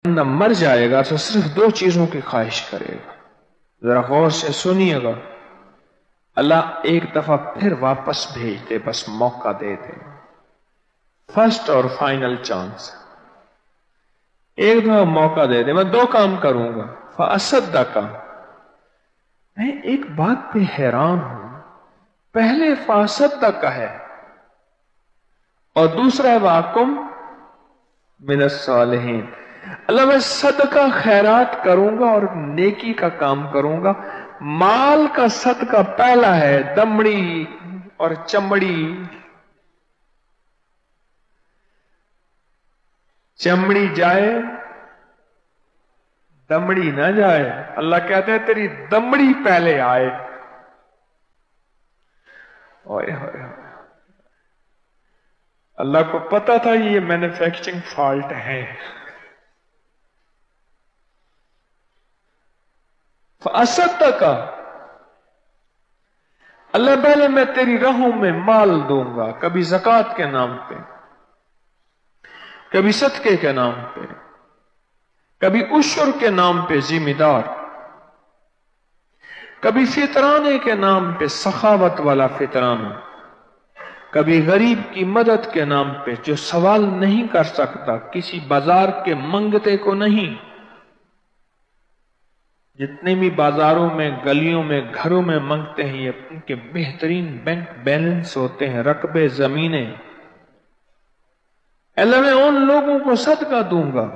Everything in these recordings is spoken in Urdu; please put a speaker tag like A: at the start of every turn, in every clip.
A: بندہ مر جائے گا تو صرف دو چیزوں کی خواہش کرے گا. ذرا غور سے سنیے گا. اللہ ایک دفعہ پھر واپس بھیج دے، بس موقع دے دے، فرسٹ اور فائنل چانس. ایک دفعہ موقع دے دے. میں دو کام کروں گا. فَأَصَدَّقَ، میں ایک بات پہ حیران ہوں. پہلے فَأَصَدَّقَ ہے اور دوسرا ہے وَأَكُن مِنَ الصَّالِحِينَ. اللہ میں صدقہ خیرات کروں گا اور نیکی کا کام کروں گا. مال کا صدقہ پہلا ہے، دمڑی اور چمڑی. چمڑی جائے دمڑی نہ جائے. اللہ کہتے ہیں تیری دمڑی پہلے آئے. اوئے ہوئے، اللہ کو پتا تھا یہ مینوفیکچرنگ فالٹ ہے. فَأَصَدَّقَ، اللہ پہلے میں تیری راہوں میں مال دوں گا، کبھی زکوٰۃ کے نام پہ، کبھی صدقے کے نام پہ، کبھی عشر کے نام پہ ذمہ دار، کبھی فطرانے کے نام پہ سخاوت والا فطرانہ، کبھی غریب کی مدد کے نام پہ جو سوال نہیں کر سکتا، کسی بازار کے منگتے کو نہیں. جتنے بھی بازاروں میں، گلیوں میں، گھروں میں منگتے ہیں، یہ ان کے بہترین بینک بیلنس ہوتے ہیں، رقبے زمینیں. اللہ میں ان لوگوں کو صدقہ دوں گا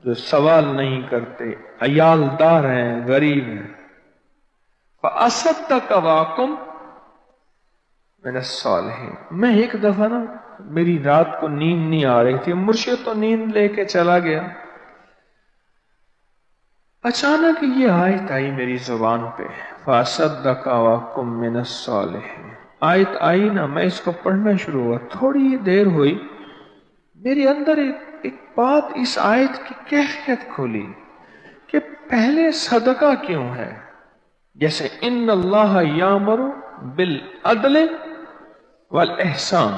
A: جو سوال نہیں کرتے، عیالدار ہیں، غریب ہیں. فَأَصَدَّقَ وَأَكُن مِنَ الصَّالِحِينَ. میں ایک دفعہ نا، میری رات کو نیند نہیں آ رہی تھی، مرشد تو نیند لے کے چلا گیا. اچانک یہ آیت آئی میری زبان پہ، فَأَصَدَّقَ وَأَكُن مِنَ الصَّالِحِينَ. آیت آئی نا، میں اس کو پڑھنا شروع ہوا. تھوڑی دیر ہوئی، میرے اندر ایک بات، اس آیت کی کیفیت کھولی کہ پہلے صدقہ کیوں ہے. جیسے ان اللہ یامر بالعدل والاحسان،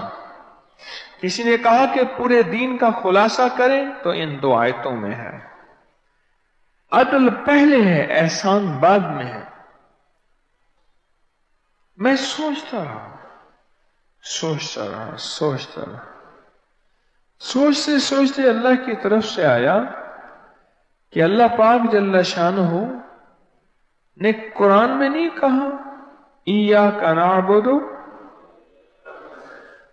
A: کسی نے کہا کہ پورے دین کا خلاصہ کریں تو ان دو آیتوں میں ہے. عدل پہلے ہے، احسان بعد میں ہے. میں سوچتا رہا، سوچتے سوچتے اللہ کی طرف سے آیا کہ اللہ پاک جل شانہ نے قرآن میں نہیں کہا ایاک نعبد.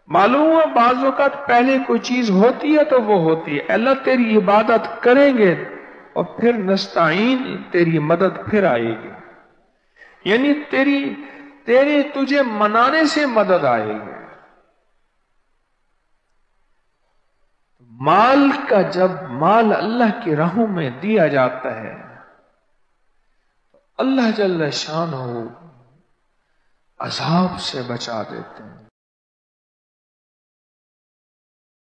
A: معلوم ہوا بعض اوقات پہلے کوئی چیز ہوتی ہے تو وہ ہوتی ہے. اللہ تیری عبادت کریں گے اور پھر نستعین، تیری مدد پھر آئے گی. یعنی تجھے منانے سے مدد آئے گی. مال کا، جب مال اللہ کی راہوں میں دیا جاتا ہے، اللہ جل شانہ عذاب سے بچا دیتے ہیں.